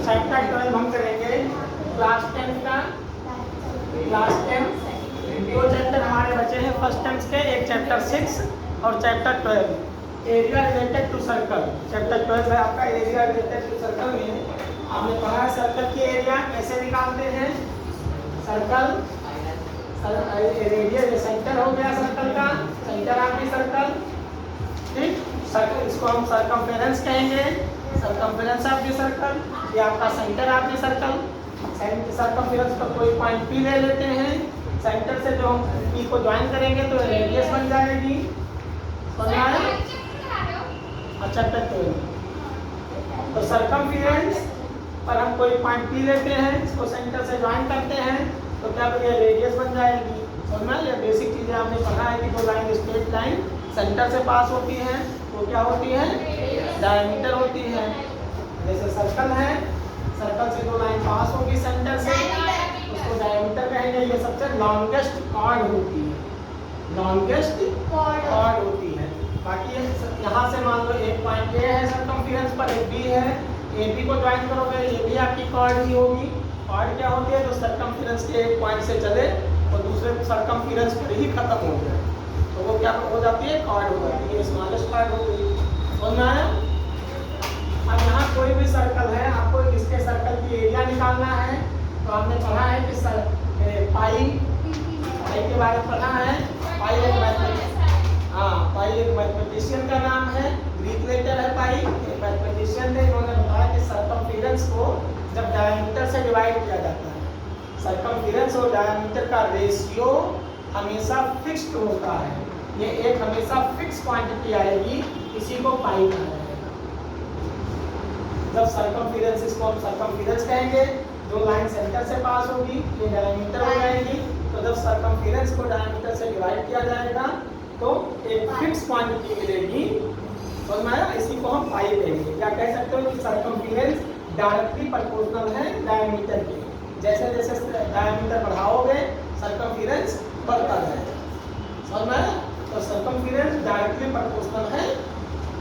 Chapter 12 हम करेंगे class 10 का। क्लास 10 दो चैप्टर हमारे बचे हैं फर्स्ट टेंस के, एक चैप्टर 6 और chapter 12 area related to circle. Chapter 12 है आपका एरिया रिलेटेड टू सर्कल में आपने पढ़ा है सर्कल की एरिया कैसे निकालते हैं। सर्कल रेडियस सेंटर हो गया सर्कल का, सेंटर ऑफ द सर्कल, ठीक। सर्कल इसको हम सर्कमफेरेंस कहेंगे, सर्कमफेरेंस ऑफ द सर्कल, ये आपका centre of the circle. Circumference पर कोई पॉइंट पी ले लेते हैं, सेंटर से जो हम पी को ज्वाइन करेंगे तो रेडियस बन जाएगी। समझ आया? अच्छा तो सर्कमफेरेंस पर हम कोई पॉइंट पी लेते हैं, इसको सेंटर से ज्वाइन करते हैं तो क्या बनेगा, रेडियस बन जाएगी। समझ में? ये बेसिक चीजें आपने पढ़ा है कि दो लाइन स्ट्रेट लाइन सेंटर से पास होती हैं वो क्या होती है, डायमीटर होती है। जैसे सर्कल है, सर्कल से दो लाइन पास होगी सेंटर से, उसको डायमीटर कहेंगे। ये सबसे लॉन्गेस्ट कॉर्ड होती है, लॉन्गेस्ट कॉर्ड होती है। बाकी यहाँ से मान लो एक पॉइंट ए है सर्कमफेरेंस पर, एक बी है, ए बी को ज्वाइन करोगे ये भी आपकी कॉर्ड ही होगी। कॉर्ड क्या होती है, जो सर्कमफेरेंस के एक पॉइंट से चले और दूसरे सर्कमफेरेंस पर ही खत्म हो जाए तो वो क्या हो जाती है, कॉर्ड हो जाती है। स्मॉलेस्ट कॉर्ड हो गई। समझ में आया? अब यहाँ कोई भी सर्कल है, आपको इसके सर्कल की एरिया निकालना है तो आपने पढ़ा है कि पाई के बारे में पढ़ा है। पाई एक मैथमेटिशियन का नाम है, ग्रीक लेटर है पाई। एक मैथमेटिशियन थे, इन्होंने बताया कि सर्कमफेरेंस को जब डायमीटर से डिवाइड किया जाता है, सर्कमफेरेंस और डायमीटर का रेशियो हमेशा फिक्स्ड होता है। ये एक हमेशा फिक्स क्वांटिटी आएगी, इसी को पाई कहा जाएगा। जब सर्कमफेरेंस, इसको हम सर्कमफेरेंस कहेंगे, जो लाइन सेंटर से पास होगी ये डायमीटर हो जाएगी। तो जब सर्कमफेरेंस को डायमीटर से डिवाइड किया जाएगा तो एक फिक्स क्वांटिटी मिलेगी। समझ में आया? इसी को हम पाई कहेंगे। क्या कह सकते हो कि सर्कमफेरेंस डायरेक्टली प्रोपोर्शनल है डायमीटर के। जैसे जैसे डायमीटर बढ़ाओगे सर्कमफेरेंस बढ़ता जाएगा। समझ में आया? तो सर्कमफेरेंस डायरेक्टली प्रोपोर्शनल है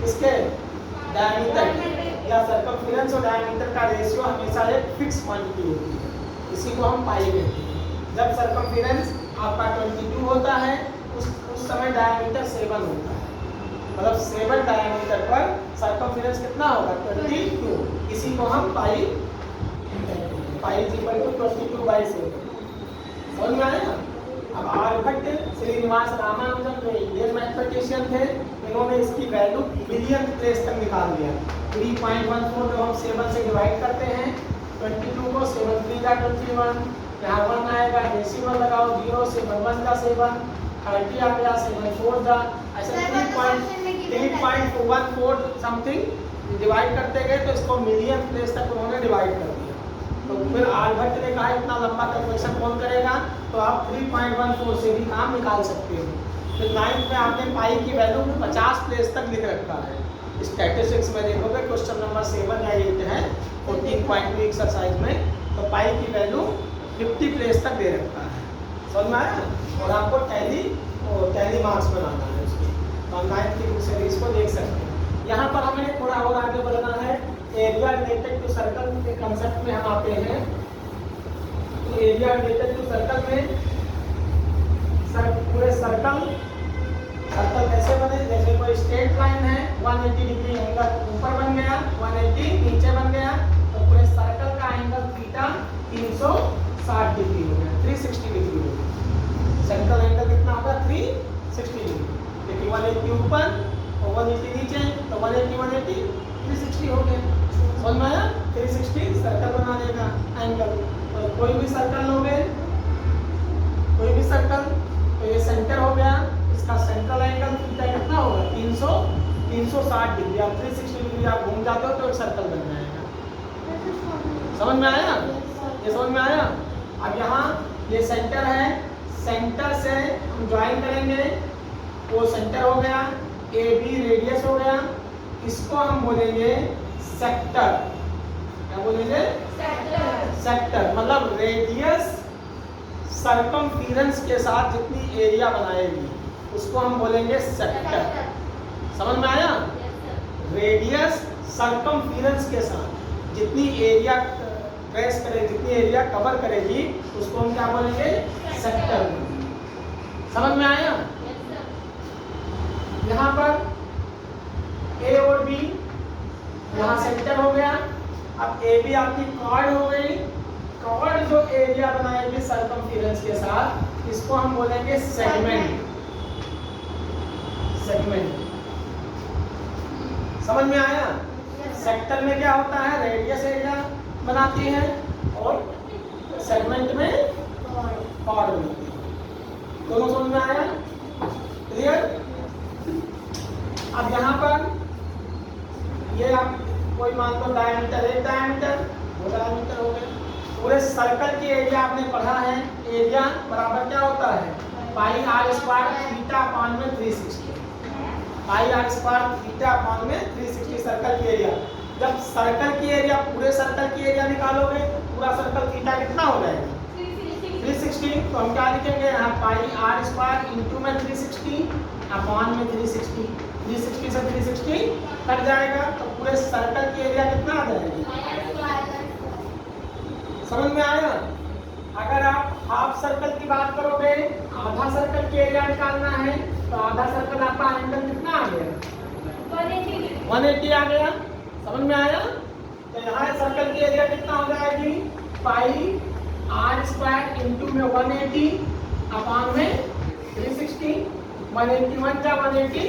इसके डायमीटर के, या सर्कमफेरेंस और डायमीटर का रेशियो हमेशा एक फिक्स क्वांटिटी होती है, इसी को हम पाई कहते हैं। जब सर्कमफेरेंस आपका 22 होता है उस समय डायमीटर 7 होता है, मतलब 7 डायमीटर पर सर्कमफेरेंस कितना होगा, 22। इसी को हम पाई पाई इक्वल टू 22/7। समझ में आया? अब आर्यभट्ट श्रीनिवास रामानुजन जो इंडियन मैथमेटिशियन थे, इन्होंने इसकी वैल्यू मिलियन प्लेस तक निकाल दिया। 3.14 जो हम 7 से डिवाइड करते हैं 22 को, 7 3 का 21, यहाँ 1 आएगा, डेसिमल लगाओ 0 से 1 का 7, 30 आ गया, 7 4 जा, ऐसे 3.14 समथिंग डिवाइड करते गए तो इसको मिलियन प्लेस तक उन्होंने डिवाइड कर दिया। तो फिर आर्यभट्ट ने कहा इतना लंबा कैलकुलेशन कौन करेगा, तो आप 3.14 से भी काम निकाल सकते हो। फिर 9th में आपने पाई की वैल्यू 50 प्लेस तक लिख रखा है। स्टैटिस्टिक्स में देखोगे क्वेश्चन नंबर 7 या 8 है 14.2 एक्सरसाइज में, तो पाई की वैल्यू 50 प्लेस तक दे रखा है। समझ में आया? और आपको टैली मार्क्स बनाना है उसकी, तो 9th की बुक सीरीज को देख सकते हैं। यहाँ पर हमें थोड़ा और आगे बढ़ना है। एरिया रिलेटेड टू सर्कल के कंसेप्ट में हम आते हैं। तो एरिया रिलेटेड टू सर्कल में पूरे सर्कल कैसे बने, जैसे कोई स्ट्रेट लाइन है 180 डिग्री एंगल ऊपर बन गया, 180 नीचे बन गया, तो पूरे सर्कल का एंगल थीटा 360 डिग्री हो गया, 360 डिग्री हो गया। सर्कल एंगल कितना होगा, 360 डिग्री। देखिए 180 ऊपर और 180 नीचे, तो 180 180 360 हो गया। समझ में आया? 360 सर्कल बना देगा एंगल। तो कोई भी सर्कल लोगे, कोई भी सर्कल, तो ये सेंटर हो गया, इसका सेंट्रल एंगल थीटा कितना होगा, 360 डिग्री। आप 360 डिग्री आप घूम जाते हो तो एक सर्कल बन जाएगा। समझ में आया? ये समझ में आया? अब यहाँ ये सेंटर है, सेंटर से हम ज्वाइन करेंगे, वो सेंटर हो गया, ए बी रेडियस हो गया, इसको हम बोलेंगे सेक्टर। क्या बोलेंगे? सेक्टर। मतलब रेडियस सर्कमफेरेंस के साथ जितनी एरिया बनाएगी उसको हम बोलेंगे सेक्टर। समझ में आया? रेडियस सर्कमफेरेंस के साथ जितनी एरिया ट्रेस करे, जितनी एरिया कवर करेगी उसको हम क्या बोलेंगे? सेक्टर। समझ में आया? यहाँ पर ए और बी, यहाँ सेक्टर हो गया। अब ए बी आपकी कॉर्ड हो गई। कॉर्ड जो एरिया बनाएगी सर्कमफेरेंस के साथ, इसको हम बोलेंगे सेगमेंट। सेगमेंट समझ में आया? सेक्टर में क्या होता है? रेडियस एरिया बनाती है और सेगमेंट में कॉर्ड बनाती है। दोनों समझ में आया? क्लियर? अब यहाँ पर ये आप कोई मान लो डायमीटर, एक डायमीटर, दो डायमीटर हो गए। पूरे सर्कल की एरिया आपने पढ़ा है। एरिया बराबर क्या होता है? Pi r square theta upon में 360। पाई आर स्क्वायर थीटा अपॉन में 360 सर्कल की एरिया। जब सर्कल की एरिया, पूरे सर्कल की एरिया निकालोगे तो पूरा सर्कल थीटा कितना हो जाएगा? 360। तो हम क्या लिखेंगे यहाँ? पाई आर स्क्वायर इंटू में 360 अपॉन में 360। 360 से 360 कट जाएगा तो पूरे सर्कल की एरिया कितना आ जाएगी? समझ में आया? अगर आप हाफ सर्कल की बात करोगे, आधा सर्कल की एरिया निकालना है तो आधा सर्कल आपका एंगल कितना आ गया? 180 आ गया। समझ में आया? तो यहाँ सर्कल की एरिया कितना हो जाएगी? पाई आर स्क्वायर इंटू में 180 अपॉन में 360। 181 जा 180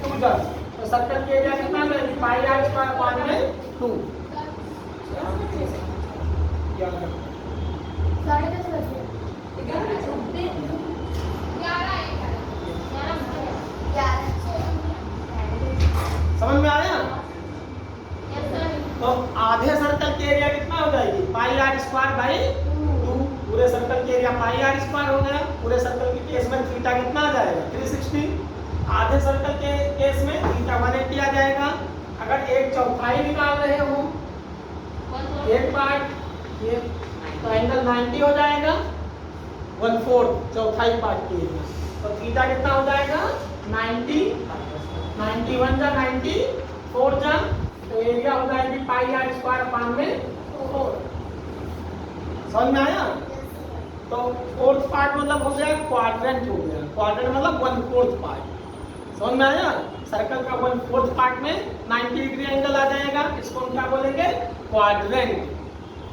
2 जा, तो सर्कल की एरिया कितना हो जाएगी? पाई आर स्क्वायर अपॉन में 2। समझ में आया? तो आधे सर्कल की एरिया कितना हो जाएगी? पाई आर स्क्वायर बाई 2। पूरे सर्कल की एरिया पाई आर स्क्वायर हो गया। पूरे सर्कल के केस में थीटा कितना आ जाएगा? 360। आधे सर्कल के केस में थीटा 180 आ जाएगा। अगर एक चौथाई निकाल रहे हो, एक पार्ट ये, तो एंगल 90 हो जाएगा। 1/4 चौथाई पार्ट की एरिया, तो थीटा कितना हो जाएगा? 90। 91 जा 90 4 जा, तो एरिया हो जाएगी पाई आर स्क्वायर अपॉन में 4। समझ में आया? तो फोर्थ पार्ट मतलब हो गया क्वाड्रेंट हो गया। क्वाड्रेंट मतलब 1/4 पार्ट। समझ में आया? सर्कल का 1/4 पार्ट में 90 डिग्री एंगल आ जाएगा। इसको हम क्या बोलेंगे? क्वाड्रेंट।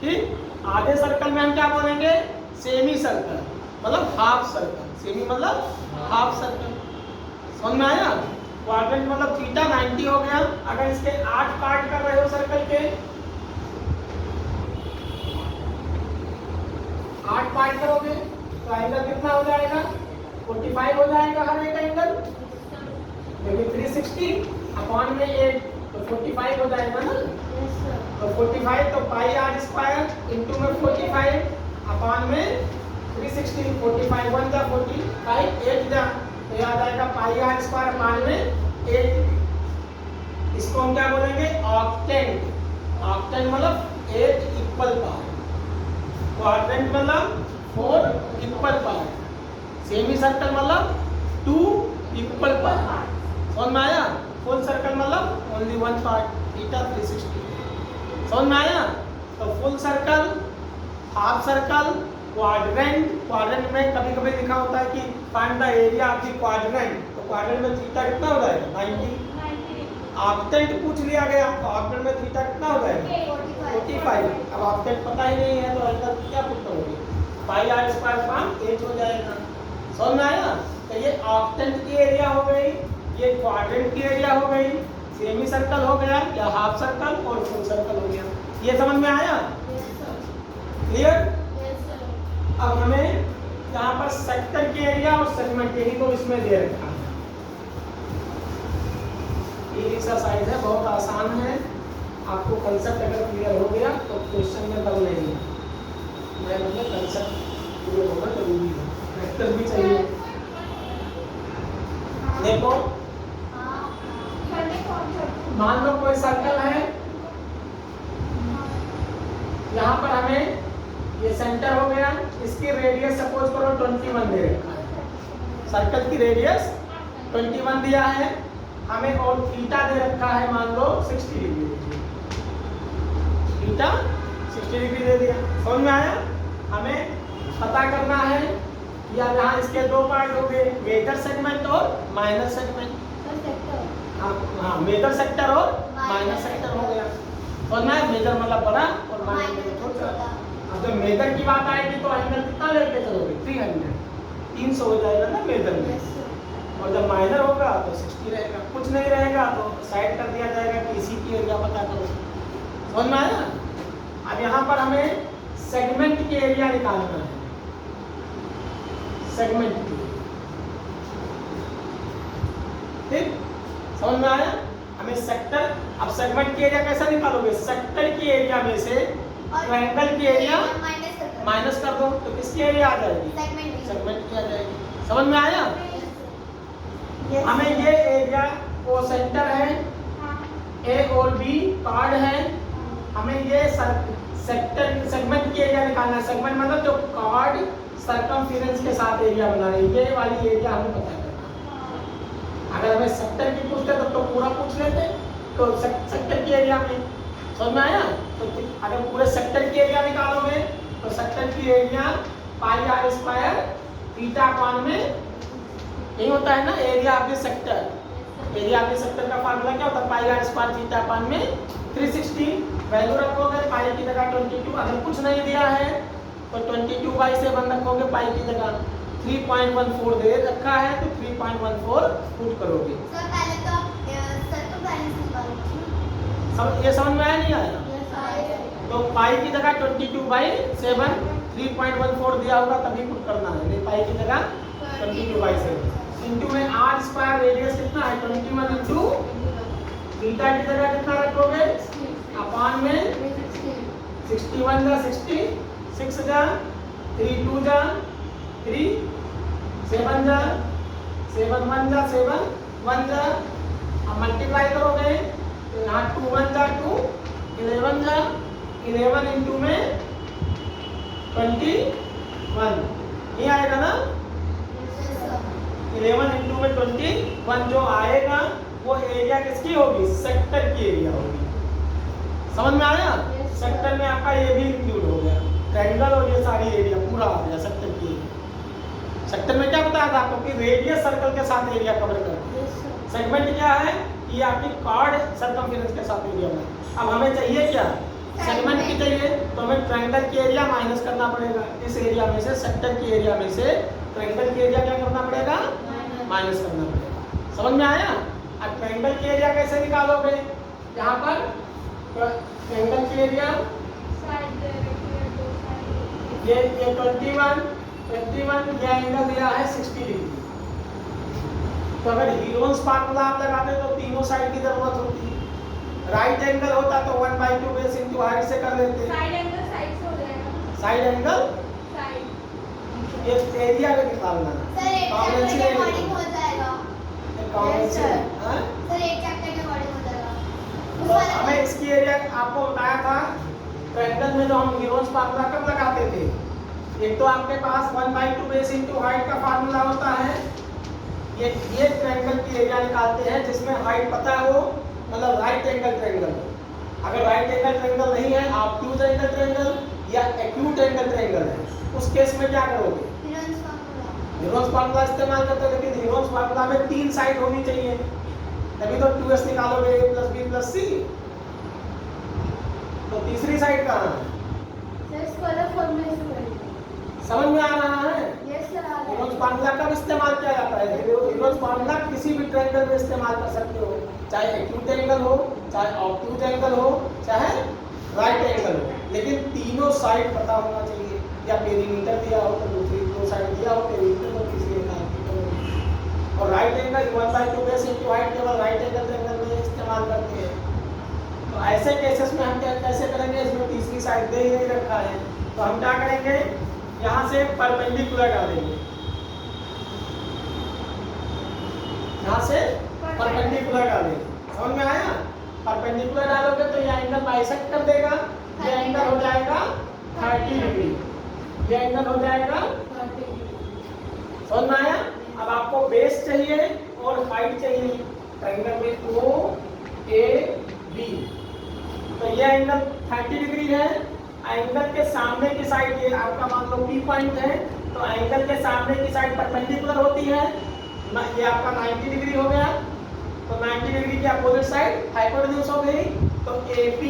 ठीक? आधे सर्कल में हम क्या बोलेंगे? सेमी सर्कल, मतलब हाफ सर्कल। सेमी मतलब हाफ सर्कल। समझ में आया? क्वाड्रेंट मतलब थीटा 90 हो गया। अगर इसके 8 पार्ट कर रहे हो सर्कल के, 8 पार्ट करोगे तो एंगल कितना हो जाएगा? 45 हो जाएगा हर एक एंगल। लेकिन 360 अपॉन में 8 तो 45 हो जाएगा ना। तो 45 तो पाई आर स्क्वायर इंटू में 45 अपॉन में 360। 45 1 जा 45 8 जा, तो ये आ जाएगा पाई आर स्क्वायर अपॉन में 8। इसको हम क्या बोलेंगे? ऑक्टेंट। ऑक्टेंट मतलब 8 इक्वल पार्ट। क्वाड्रेंट मतलब 4 इक्वल पार्ट। सेमी सर्कल मतलब 2 इक्वल पार्ट। समझ में आया? फुल सर्कल मतलब ओनली 1 पार्ट, थीटा 360। समझ में आया? तो full circle, half circle, quadrant. Quadrant में कभी कभी लिखा होता है कि find the area of the quadrant, तो क्वाड्रेंट में थीटा कितना हो जाएगा? 90। ऑक्टेंट पूछ लिया गया, ऑक्टेंट में थीटा कितना हो जाएगा? 45। अब ऑक्टेंट पता ही नहीं है तो एंगल क्या पुट करोगे? पाई आर स्क्वायर अपॉन 8 हो जाएगा। समझ में आया? तो ये ऑक्टेंट की एरिया हो गई, ये क्वाड्रेंट की एरिया हो गई, सेमी सर्कल हो गया या हाफ सर्कल और फुल सर्कल हो गया। ये समझ में आया? क्लियर? अब हमें यहाँ पर सेक्टर की एरिया और सेगमेंट यही तो इसमें दे रखा है। ये एक्सरसाइज है, बहुत आसान है। आपको कंसेप्ट अगर क्लियर हो गया तो क्वेश्चन में दम नहीं है। मैं मतलब कंसेप्ट क्लियर होना जरूरी है, वेक्टर भी चाहिए। देखो मान लो कोई सर्कल है, यहाँ पर हमें ये सेंटर हो गया, इसकी रेडियस सपोज करो 21 दे रखा है। सर्कल की रेडियस 21 दिया है हमें और थीटा दे रखा है मान लो 60 डिग्री। थीटा 60 डिग्री दे दिया। समझ में आया? हमें पता करना है या यहाँ इसके दो पार्ट हो गए, मेजर सेगमेंट और माइनर सेगमेंट। हाँ, मेजर सेक्टर और माइनर सेक्टर हो गया। समझ में आया? मेजर मतलब बड़ा और माइनर मतलब छोटा। अब जब मेजर की बात आएगी तो एंगल कितना लेके चलोगे? 300 हो जाएगा ना मेजर में। और जब माइनर होगा तो 60 रहेगा। कुछ नहीं रहेगा तो साइड कर दिया जाएगा कि इसी की एरिया पता करो। समझ में आया? अब यहाँ पर हमें सेगमेंट की एरिया निकालना है। सेगमेंट की, ठीक? समझ में आया? हमें सेक्टर, अब सेगमेंट की एरिया कैसे निकालोगे? सेक्टर की एरिया में से ट्रायंगल की एरिया माइनस कर दो तो किसकी एरिया आ जाएगी? सेगमेंट की आ जाएगी। समझ में आया? हमें ये एरिया को सेंटर है, ए और बी कार्ड है, हमें ये सेक्टर सेगमेंट की एरिया निकालना है। सेगमेंट मतलब जो कार्ड सर्कमफेरेंस के साथ एरिया बना रही है, ये वाली एरिया हमें पता करना। अगर हमें सेक्टर की पूछते तो पूरा पूछ लेते, तो सेक्टर की एरिया में। समझ में आया? तो अगर पूरे सेक्टर की एरिया निकालोगे तो सेक्टर की area pi r square theta upon में यही होता है ना, area of the sector. Area of the sector का फार्मूला क्या होता है? Pi r square theta upon में 360। वैल्यू रखोगे पाई की जगह 22। अगर कुछ नहीं दिया है तो 22/7 रखोगे, पाई की जगह 3.14 दे रखा है तो 3.14 पुट करोगे। सर पहले तो सर्कमफेरेंस निकालो। सब ये समझ में आया नहीं आया? तो पाई की जगह 22/7 3.14 दिया होगा तभी पुट करना है। नहीं, पाई की जगह 22/7 इंटू में आर स्क्वायर रेडियस कितना है? 21 इंटू थीटा की जगह कितना रखोगे? अपान में 61 जा 60, 6 जा 3, 2 जा 3, 7 जा 7, 1 जा 7, 1 जा। अब मल्टीप्लाई करोगे तो यहाँ 2 1 जा 2, 11 जा 11 इंटू में 21 ये आएगा ना। 11 इंटू में 21 जो आएगा वो एरिया किसकी होगी? सेक्टर की एरिया होगी। समझ में आया? सेक्टर में आपका ये भी इंक्लूड हो गया, ट्रायंगल और ये सारी एरिया पूरा आ गया सेक्टर की एरिया। सेक्टर में क्या बताया था आपको कि रेडियस सर्कल के साथ एरिया कवर करती है। सेगमेंट क्या है? ये आपकी कार्ड सर्कमफेरेंस के साथ एरिया में। अब हमें चाहिए क्या? सेगमेंट की चाहिए तो हमें ट्रायंगल की एरिया माइनस करना पड़ेगा। इस एरिया में से, सेक्टर की एरिया में से ट्रायंगल की एरिया क्या करना पड़ेगा? माइनस करना पड़ेगा। समझ में आया? अब ट्रायंगल की एरिया कैसे निकालोगे? यहाँ पर ट्रायंगल की एरिया ये 21 ये एंगल दिया है 60 डिग्री। तो अगर हीरोन्स फार्मूला आप लगाते तो तीनों साइड की जरूरत होती है। राइट एंगल होता तो 1/2 बेस इंटू हाइट से कर लेते। साइड एंगल साइड से हो जाएगा। साइड एंगल साइड ये एरिया का निकालना है। सर एक चैप्टर के अकॉर्डिंग हो जाएगा। कॉमन से हां सर एक चैप्टर के अकॉर्डिंग हो जाएगा। तो हमें इसकी एरिया आपको बताया था ट्रायंगल में जो हम हीरोन्स फार्मूला कब लगाते थे। एक तो आपके पास 1/2 बेस इंटू हाइट का फार्मूला होता है। ये ट्रायंगल की एरिया निकालते हैं जिसमें हाइट पता हो, मतलब राइट एंगल ट्रायंगल। अगर राइट एंगल ट्रायंगल नहीं है, ऑब्ट्यूज एंगल ट्रायंगल या एक्यूट एंगल ट्रायंगल है, उस केस में क्या करोगे? हीरोन्स फार्मूला इस्तेमाल करते हैं। लेकिन हीरोन्स फार्मूला में 3 साइड होनी चाहिए, तभी तो 2s निकालोगे a + b + c। तो तीसरी साइड कहाँ है? समझ में आ रहा है? हीरोन्स फार्मूला कब इस्तेमाल किया जाता है? हीरोन्स फार्मूला किसी भी ट्रायंगल में इस्तेमाल कर सकते हो, चाहे एक्यूट एंगल हो, चाहे ऑब्ट्यूज एंगल हो, चाहे राइट एंगल हो, लेकिन तीनों साइड पता होना चाहिए। या पेरीमीटर दिया हो तो दूसरी 2 साइड दिया हो पेरीमीटर तो तीसरी साइड। और right angle 1/2 base into height केवल राइट एंगल ट्रायंगल में इस्तेमाल करते हैं। तो ऐसे केसेस में हम कैसे करेंगे? इसमें तीसरी साइड दे ही नहीं रखा है तो हम क्या करेंगे? यहाँ से परपेंडिकुलर डालेंगे, यहाँ से परपेंडिकुलर डालेंगे। समझ में आया? परपेंडिकुलर डालोगे तो ये एंगल बाइसेक्ट कर देगा। ये एंगल हो जाएगा 30 डिग्री। ये एंगल हो जाएगा 30 डिग्री। समझ में आया? अब आपको बेस चाहिए और हाइट चाहिए ट्रायंगल में OAB। तो ये एंगल 30 डिग्री है। एंगल के सामने की साइड ये आपका मान लो पी पॉइंट है, तो एंगल के सामने की साइड परपेंडिकुलर होती है ये आपका 90 डिग्री हो गया। तो 90 डिग्री की अपोजिट साइड हाइपोटेन्यूज हो गई। तो AP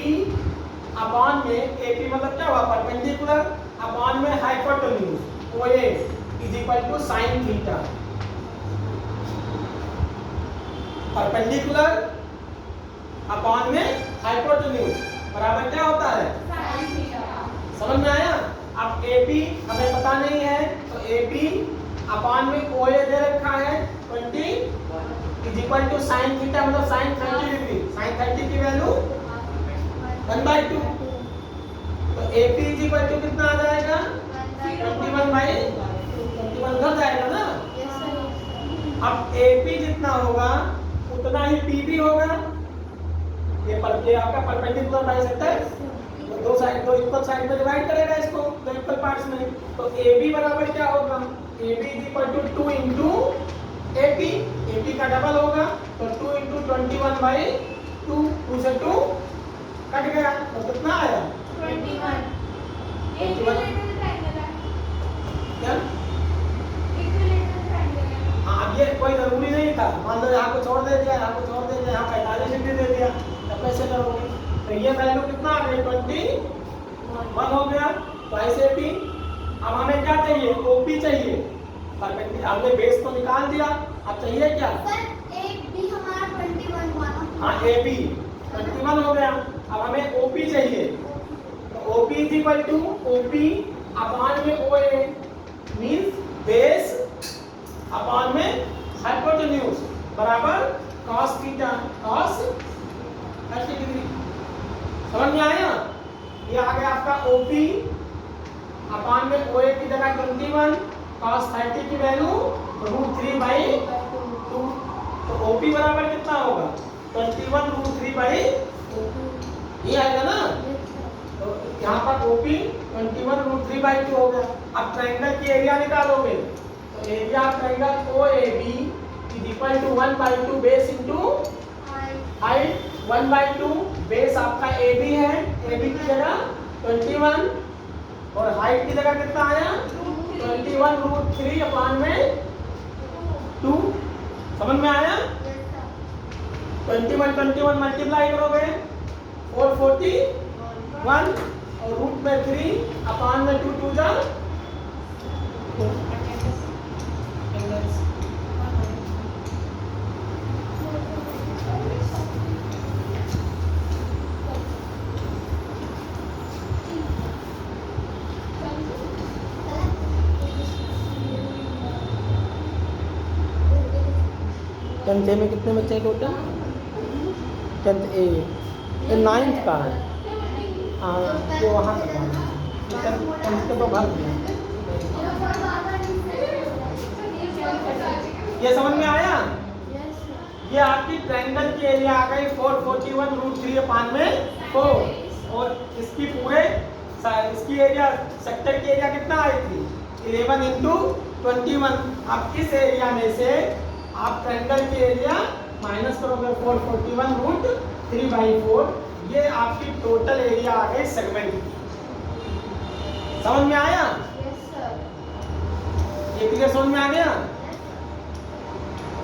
अपॉन में AP मतलब क्या हुआ परपेंडिकुलर अपॉन में hypotenuse OA is equal to sin theta. Perpendicular upon में हाइपोटेन्यूज बराबर क्या होता है समझ में आया। अब AP हमें पता नहीं है तो AP अपॉन में OA दे रखा है 20 is equal to sin theta मतलब sin 30 डिग्री। sin 30 की वैल्यू 1/2। तो AP इज इक्वल टू कितना आ जाएगा 21/21 घट जाएगा ना। अब AP जितना होगा उतना ही PB होगा। ये आपका परपेंडिकुलर बाइसेक्टर दो साइड दो इक्वल साइड में डिवाइड करेगा इसको दो इक्वल पार्ट्स में। तो AB बराबर क्या होगा AB is equal to 2 into AP का डबल होगा तो 2 इंटू 21/2 2 से 2 कट गया तो कितना आया 21 क्या। हाँ ये कोई जरूरी नहीं था, मान लो यहाँ को छोड़ दे दिया यहाँ को छोड़ दे दिया यहाँ 45 डिग्री दे दिया तब कैसे करोगे। तो ये वैल्यू कितना आ गया 21 हो गया तो ऐसे भी। अब हमें क्या चाहिए OP चाहिए। हमने बेस तो निकाल दिया अब चाहिए क्या AB हमारा 21 हुआ ना। हाँ AB 21 हो गया। अब हमें OP चाहिए तो OP is equal to OP upon में OA मींस बेस अपॉन में हाइपोटेन्यूज बराबर cos थीटा cos 30 डिग्री। समझ में आया। ये आ गया आपका OP अपॉन में OA की जगह 21 cos 30 की वैल्यू √3/2। तो OP बराबर कितना होगा 21 √3/2 ये आएगा ना। तो यहाँ पर OP 21 √3/2 हो गया। अब ट्रायंगल की एरिया निकालोगे तो area of triangle OAB is equal to 1/2 base into height 1/2 base आपका AB है AB की जगह 21 और हाइट की जगह कितना आया 21 √3 अपॉन में 2। समझ में आया। 21 मल्टीप्लाई करोगे 441 और रूट में 3 अपॉन में 2 2 जा टेंथ ए में कितने बच्चे हैं टोटल। टेंथ ए 9th का है। हाँ वो वहाँ तक टेंथ के तो भर दिया। ये समझ में आया। ये आपकी ट्रायंगल की एरिया आ गई 441 √3 अपॉन में 4 और इसकी पूरे इसकी एरिया सेक्टर की एरिया कितना आई थी 11 इंटू 21। अब इस एरिया में से आप ट्रायंगल की एरिया माइनस करोगे 441 √3/4 ये आपकी टोटल एरिया आ गई सेगमेंट की। समझ में आया। ये क्लियर समझ में आ गया।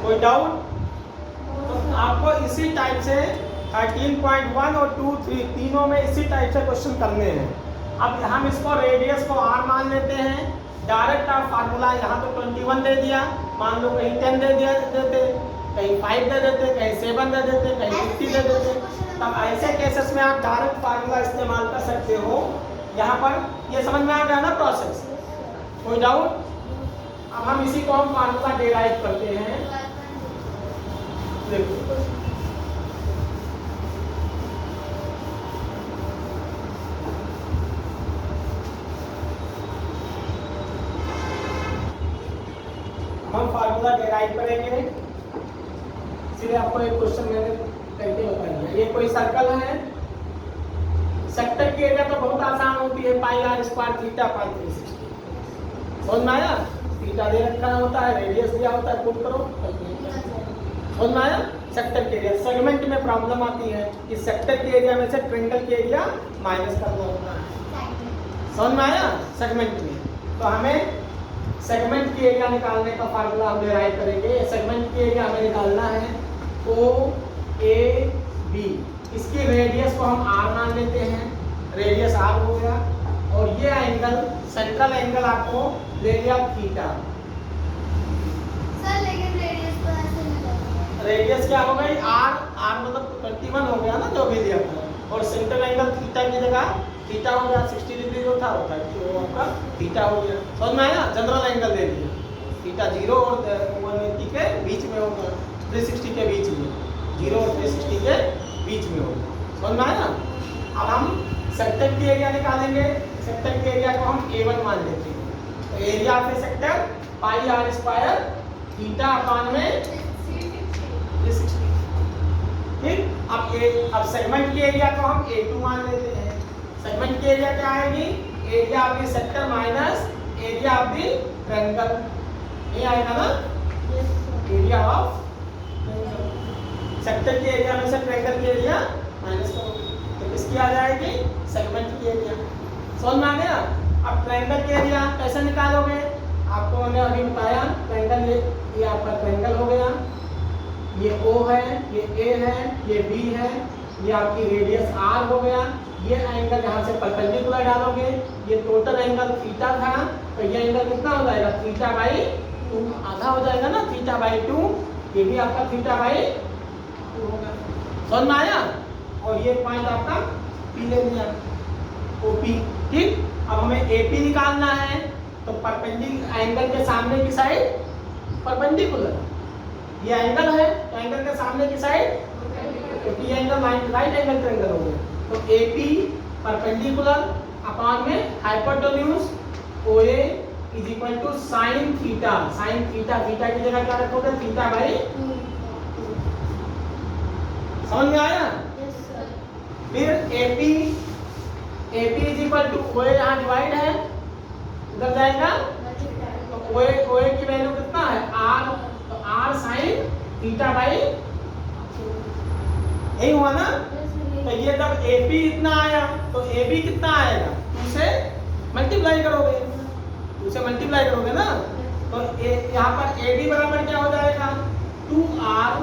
कोई डाउट। तो आपको इसी टाइप से 13.1 और 2 3 तीनों में इसी टाइप से क्वेश्चन करने हैं। अब हम इसको रेडियस को r मान लेते हैं। डायरेक्ट आप फार्मूला यहाँ तो 21 दे दिया, मान लो कहीं 10 दे दिया देते, कहीं 5 दे देते, कहीं 7 दे देते, कहीं 50 दे देते। तब ऐसे केसेस में आप डायरेक्ट फार्मूला इस्तेमाल कर सकते हो। यहाँ पर ये समझ में आ गया ना प्रोसेस। कोई डाउट। अब हम इसी को हम फार्मूला डिराइव करते हैं। देखो हम फार्मूला डिराइव करेंगे। इसलिए आपको एक क्वेश्चन मैंने करके बताया। ये कोई सर्कल है, सेक्टर की एरिया तो बहुत आसान होती है πr² थीटा पाई 360। समझ में आया। थीटा दे रखा होता है, रेडियस दिया होता है, पुट करो। समझ में आया। सेक्टर के एरिया। सेगमेंट में प्रॉब्लम आती है कि सेक्टर के एरिया में से ट्रायंगल के एरिया माइनस करना होता है। समझ में आया? सेगमेंट में तो हमें सेगमेंट के एरिया निकालने का फार्मूला हम डिराइव करेंगे। सेगमेंट के एरिया हमें निकालना है ओ ए बी। इसकी रेडियस को हम आर मान लेते हैं, रेडियस आर हो गया। और ये एंगल सेंट्रल एंगल आपको ले लिया थीटा। सर लेकिन रेडियस तो ऐसे नहीं लगेगा। रेडियस क्या हो गई? आर। आर मतलब 21 हो गया ना जो भी दिया था। और सेंट्रल एंगल थीटा की जगह थीटा हो गया, 60 डिग्री जो था होता है तो वो आपका थीटा हो गया। समझ में आया? जनरल एंगल ले लिया। थीटा 0 और 180 के बीच में होगा, 360 के बीच में, 0 और 360 के बीच में होगा। समझ में आया? अब हम सेक्टर के एरिया निकालेंगे। सेक्टर के एरिया को हम A1 मान लेते हैं। तो area of a sector pi r square theta upon में 360। ठीक। अब सेगमेंट के एरिया को हम A2 मान लेते हैं। सेगमेंट की एरिया क्या आएगी? Area of the sector minus area of the triangle. ये आएगा ना एरिया ऑफ सेक्टर के एरिया में से ट्रायंगल के एरिया माइनस करोगे तो किसकी आ जाएगी? सेगमेंट की एरिया। समझ में आ गया? अब ट्रायंगल के एरिया कैसे निकालोगे? आपको मैंने अभी बताया ट्रायंगल, ये आपका ट्रायंगल हो गया, ये O है, ये A है, ये B है, ये आपकी रेडियस R हो गया। ये एंगल यहाँ से परपेंडिकुलर डालोगे, ये टोटल एंगल थीटा था तो ये एंगल कितना हो जाएगा? थीटा बाई 2 आधा हो जाएगा ना, थीटा बाई 2। ये भी आपका थीटा बाई 2 होगा। समझ में आया? और ये पॉइंट आपका P ले लिया, OP। ठीक। अब हमें AP निकालना है तो परपेंडिकुलर एंगल के सामने की साइड परपेंडिकुलर, ये एंगल है तो एंगल के सामने की साइड, क्योंकि ये एंगल राइट एंगल ट्रायंगल हो गया तो AP परपेंडिकुलर अपान में hypotenuse OA is equal to sine theta. Sine theta, theta की जगह क्या रखोगे? Theta by 2। समझ में आया? Yes sir. फिर AP is equal to OA यहाँ डिवाइड है, उधर जाएगा तो OA की वैल्यू कितना है? R। तो R साइन थीटा बाई 2। यही हुआ ना? तो ये जब AP इतना आया तो AB कितना आएगा? 2 से मल्टीप्लाई करोगे, 2 से मल्टीप्लाई करोगे ना तो यहाँ पर AB बराबर क्या हो जाएगा? 2R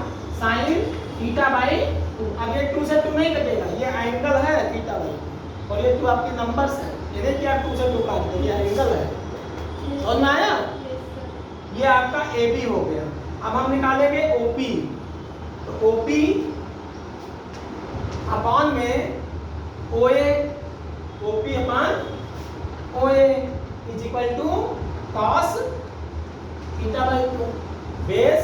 sign theta by 2। अब ये 2 से 2 नहीं कटेगा, ये एंगल है थीटा बाई, और ये 2 आपके नंबर्स है। ये देखिए आप 2 से 2 काट दो, ये एंगल है। समझ में आया? ये आपका AB हो गया। अब हम निकालेंगे OP। तो OP अपान में OA, OP upon OA is equal to cos theta by 2 base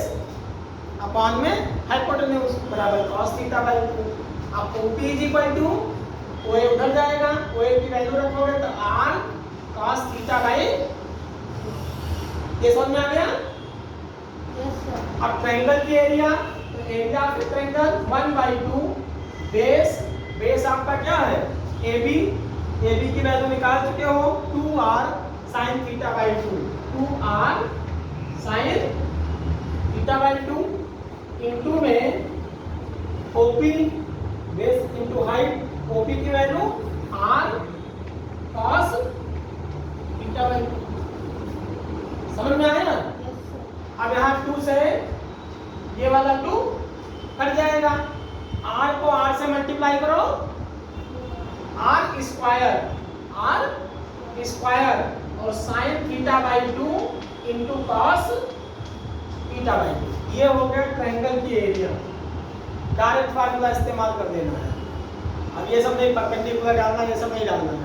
upon में हाइपोटेन्यूज बराबर cos थीटा बाई 2। अब OP is equal to OA उधर जाएगा, OA की वैल्यू रखोगे तो R cos थीटा बाई 2। ये समझ में आ गया? Yes sir. अब ट्रायंगल की एरिया, तो एरिया ऑफ ट्रायंगल 1/2 बेस आपका क्या है? AB की वैल्यू निकाल चुके हो 2R sin theta by 2। 2R sin theta by 2 into में OP base into height, OP की value R cos theta by 2। समझ में आया? Yes sir. अब यहाँ 2 से ये वाला 2 कट जाएगा, R को R से मल्टीप्लाई करो, R स्क्वायर और sign theta by 2 into cos theta by 2। ये हो गया ट्रायंगल की एरिया। डायरेक्ट फार्मूला इस्तेमाल कर देना है। अब ये सब नहीं परपेंडिकुलर डालना, ये सब नहीं डालना है।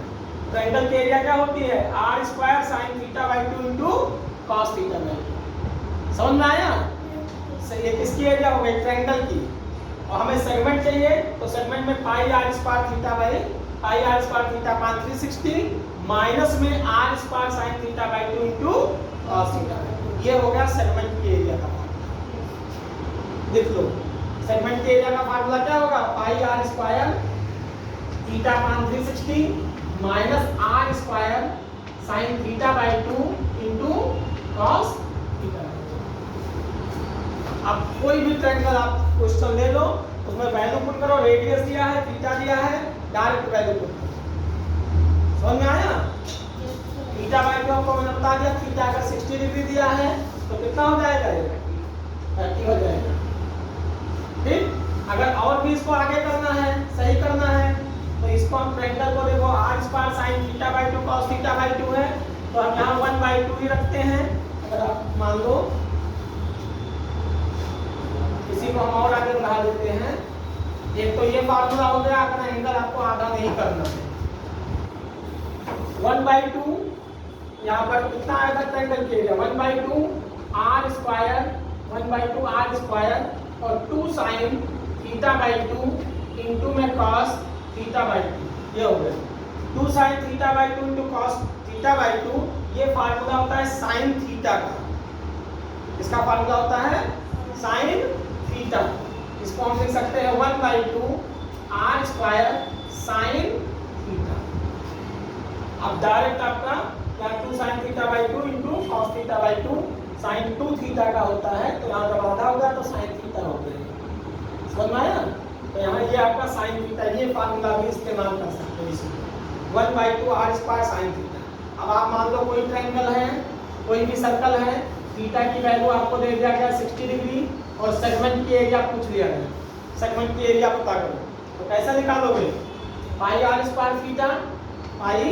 ट्रायंगल की एरिया क्या होती है? R square sine theta by 2 into cos theta by 2। समझ में आया? ये किसकी एरिया हो गई? ट्रायंगल की। और हमें सेगमेंट चाहिए तो सेगमेंट में pi r square theta by pi r square theta upon 360 minus में r square sine theta by 2 into cos theta by 2। ये हो गया सेगमेंट की एरिया का फार्मूला। लिख लो सेगमेंट के एरिया का फार्मूला क्या होगा? Pi r square theta upon 360 minus r square sine theta by 2 into cos theta by 2। अब कोई भी ट्रायंगल आप क्वेश्चन ले लो, उसमें वैल्यू पुट करो, रेडियस दिया है, थीटा दिया है, डायरेक्ट वैल्यू पुट करो। समझ में आया? थीटा बाई 2 आपको मैंने बता दिया, थीटा अगर 60 डिग्री दिया है तो कितना हो जाएगा ये? 30 हो जाएगा। ठीक, अगर और भी इसको आगे करना है, सही करना है, तो इसको हम ट्रायंगल को देखो r square sin theta by 2 cos theta by 2 है, तो हम यहाँ 1/2 ही रखते हैं। अगर आप मान लो इसी को हम और आगे बढ़ा देते हैं, एक तो ये फार्मूला हो गया, अगर एंगल आपको आधा नहीं करना है। 1/2 यहाँ पर कितना आएगा ट्रायंगल के area? 1/2 r square, 1/2 r square और 2 sin थीटा बाई 2 इंटू में cos थीटा बाई 2, ये हो गया 2 sin theta by 2 into cos theta by 2। ये फार्मूला होता है sin थीटा का, इसका फार्मूला होता है sin थीटा। इसको हम लिख सकते हैं 1/2 r स्क्वायर sin थीटा। अब डायरेक्ट आपका या 2 sin theta by 2 into cos theta by 2 sin 2 theta का होता है, तो यहाँ जब आधा होगा तो sin थीटा हो गया। समझ में आया? तो यहाँ ये आपका sin थीटा, ये फार्मूला भी इस्तेमाल कर सकते हैं इसमें, 1/2 r स्क्वायर sin थीटा। अब आप मान लो कोई ट्रायंगल है, कोई भी सर्कल है, थीटा की वैल्यू आपको दे दिया गया 60 डिग्री और सेगमेंट की एरिया पूछ लिया गया, सेगमेंट की एरिया पता करो, तो कैसे निकालोगे? पाई r स्क्वायर थीटा, पाई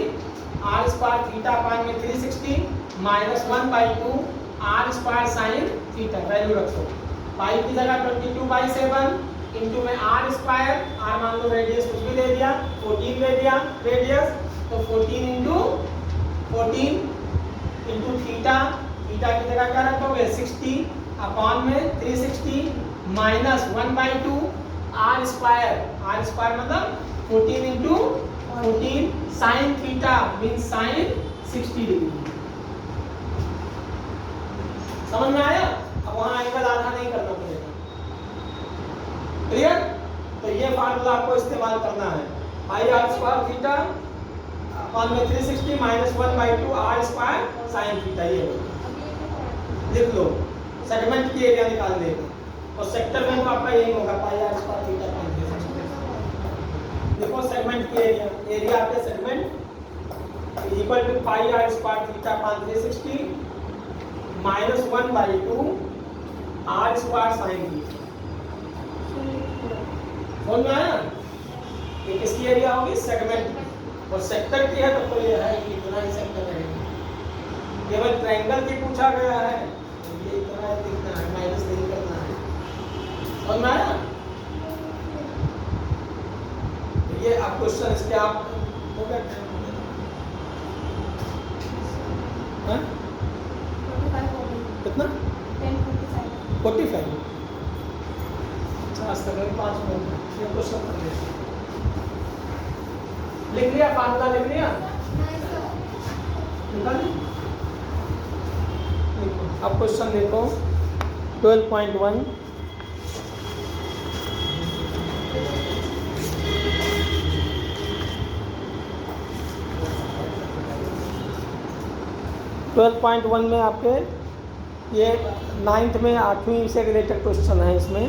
r स्क्वायर थीटा अपान में 360 minus 1/2 r square sin theta, value रखो। पाई की जगह 22/7 इंटू में r स्क्वायर, r मान लो रेडियस कुछ भी दे दिया, 14 दे दिया रेडियस, तो 14 इंटू थीटा, थीटा की जगह क्या रखोगे? 60 अपान में 360 minus 1/2 r square, r square मतलब 14 into 14 sin theta means sin 60 degree. समझ में आया? अब वहां एंगल आधा नहीं करना पड़ेगा। क्लियर? तो ये फार्मूला आपको इस्तेमाल करना है, पाई r स्क्वायर थीटा अपान में 360 minus 1/2 r square sin theta, ये लिख लो। सेगमेंट की एरिया निकाल देगा और सेक्टर में तो आपका यही होगा, pi r square theta upon 360। देखो सेगमेंट की एरिया, एरिया आपके segment equal to pi r square theta upon 360 minus 1/2 r square sin theta. समझ में आया? ये किसकी एरिया होगी? सेगमेंट की। और सेक्टर की है तो ये है कि इतना ही सेक्टर रहेगा, केवल ट्रायंगल की पूछा गया है, ये इतना दिखना है, माइनस नहीं करना है। समझ में आया? ये आप क्वेश्चन इसके आप हो गया कितना? 45। आज तक 5 मिनट ये क्वेश्चन कर लिया, लिख लिया, फार्मूला लिख लिया, निकाल लिया। अब क्वेश्चन देखो 12.1। में आपके ये 9th में 8वीं से रिलेटेड क्वेश्चन है। इसमें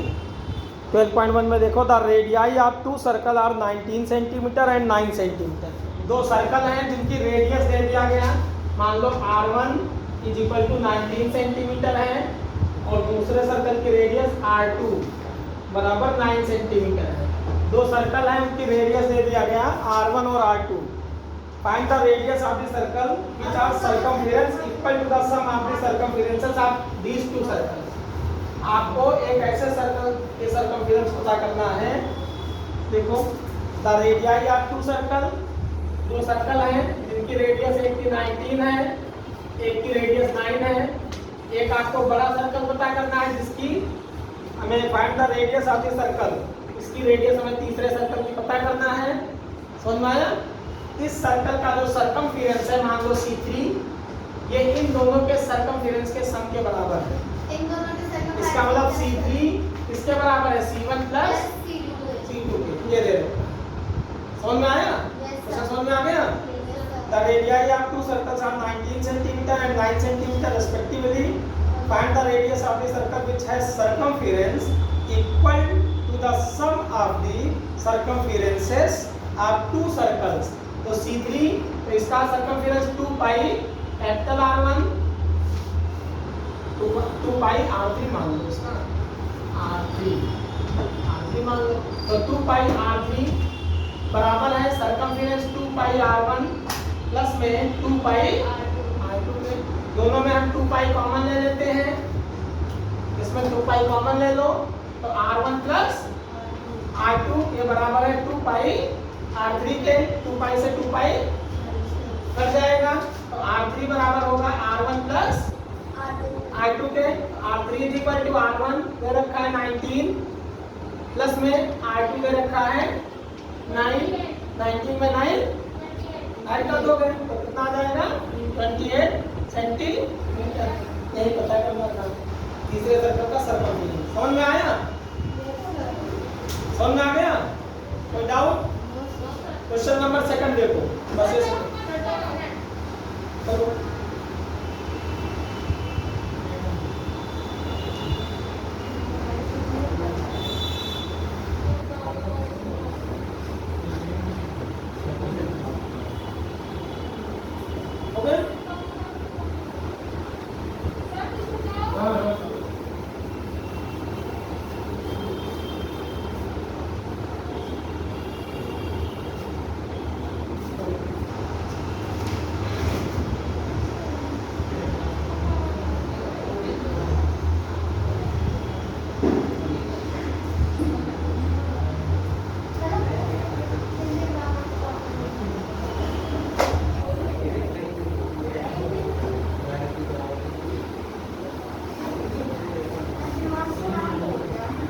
12.1 में देखो, the radii of 2 circle are 19 centimetre and 9 centimetre. 2 circle हैं जिनकी रेडियस दे दिया गया, मान लो r1 is equal to 19 centimetre है और दूसरे सर्कल की रेडियस r2 बराबर 9 सेंटीमीटर है। 2 सर्कल हैं, उनकी रेडियस दे दिया गया r1 और r2। Find the radius of the circle which are circumference equal to the sum of the circumferences of these 2 circle. आपको एक ऐसे सर्कल के सर्कमफेरेंस पता करना है। देखो, the radii of 2 circle, 2 circle हैं जिनकी रेडियस एक की 19 है, एक की रेडियस 9 है। एक आपको बड़ा सर्कल पता करना है जिसकी हमें find the radius of the circle, इसकी रेडियस हमें तीसरे सर्कल की पता करना है। समझ में आया? इस सर्कल का जो सर्कमफेरेंस है, मान लो C3, ये इन दोनों के सर्कमफेरेंस के सम के बराबर है। इन दोनों के सर्कल, इसका मतलब C3 किसके बराबर है? C1 प्लस C2 के। ये दे दो। समझ में आया? अच्छा, समझ में आ गया? The radii of 2 circles are 19 centimeter and 9 centimeter respectively. Find the radius of the circle which has circumference equal to the sum of the circumferences of two circles. तो C3 तो इसका सर्कमफेरेंस 2 पाई कैपिटल R1 2 पाई R3 मान लो, इसका R3 मान लो। तो 2 पाई R3 बराबर है circumference 2 पाई R1 plus में 2 पाई R2 में। दोनों में हम 2 पाई कॉमन ले लेते हैं, इसमें 2 पाई कॉमन ले लो तो R1 प्लस R2 ये बराबर है 2 पाई R3 के। 2 पाई से 2 पाई कट जाएगा तो R3 बराबर होगा R1 प्लस R2 के। R3 is equal to R1 दे रखा है 19 प्लस में R2 दे रखा है 9। 19 में 9 ऐड कर दोगे तो कितना आ जाएगा 28 सेंटीमीटर। यही पता करना था तीसरे सर्कल का सर्कमफेरेंस। समझ में आया? समझ में आ गया? कोई डाउट? क्वेश्चन नंबर 2 देखो बस ये करो।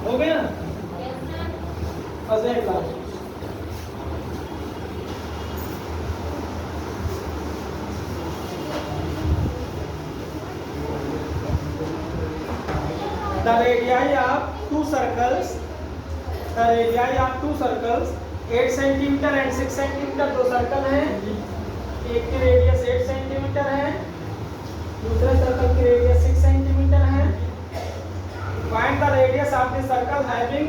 हो गया? बस एक last the radii of two circles 8 centimetre and 6 centimetre दो सर्कल हैं। एक की रेडियस 8 सेंटीमीटर है, दूसरे सर्कल की रेडियस 6 सेंटीमीटर है। Find the radius of the circle having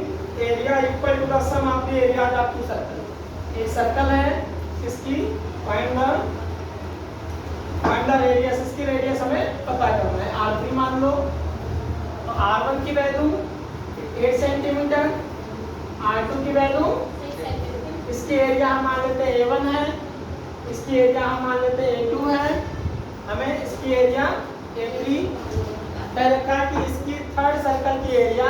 area equal to the sum of the areas of two circle. एक circle है इसकी फाइंड द रेडियस, इसकी रेडियस हमें पता करना है। R3 मान लो तो R1 की वैल्यू 8 सेंटीमीटर, R2 की वैल्यू इसकी एरिया हम मान लेते हैं A1 है, इसकी एरिया हम मान लेते हैं A2 है, हमें इसकी एरिया A3 कह रखा है कि इसकी थर्ड सर्कल की एरिया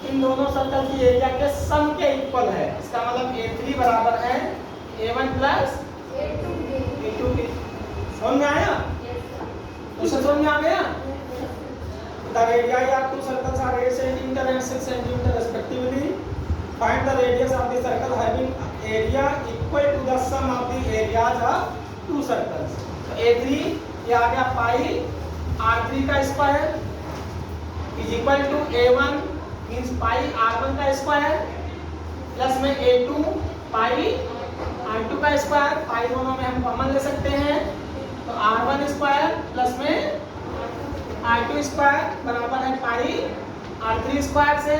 इन दोनों सर्कल की एरिया के सम के इक्वल है। इसका मतलब A3 बराबर है A1 प्लस A2 के। समझ में आया? क्वेश्चन समझ में आ गया? The radii of two circles are 8 centimeter and 6 centimeter respectively. Find the radius of the circle having area equal to the sum of the areas of two circles. So A3 ये आ गया pi R3 का square is equal to A1 means pi R1 का square plus में A2 पाई R2 का square. पाई दोनों में हम common ले सकते हैं तो R1 स्क्वायर प्लस में R2 स्क्वायर बराबर है पाई R3 स्क्वायर से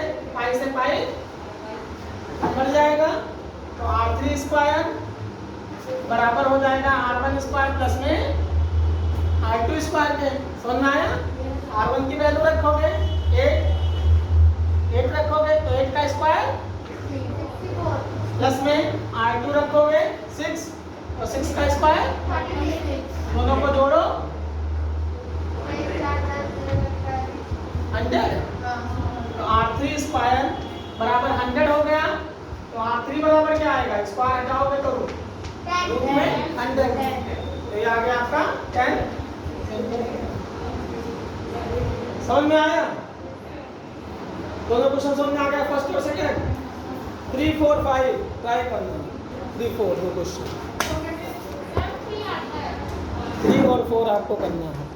पाई कट जाएगा तो R3 स्क्वायर बराबर हो जाएगा R1 स्क्वायर प्लस में R2 स्क्वायर के। समझ में आया? R1 की वैल्यू रखोगे 8 रखोगे तो 8 का स्क्वायर प्लस में R2 रखोगे 6 तो 6 का स्क्वायर, दोनों को जोड़ो 100 तो R3 स्क्वायर बराबर 100 हो गया। तो R3 बराबर क्या आएगा? स्क्वायर हटाओगे तो रूट में 100 तो ये आ गया आपका 10। समझ में आया? दोनों क्वेश्चन समझ में आ गया फर्स्ट और सेकंड? 3 4 5 ट्राई करना। 3 4 दो क्वेश्चन 3 और 4 आपको करना है।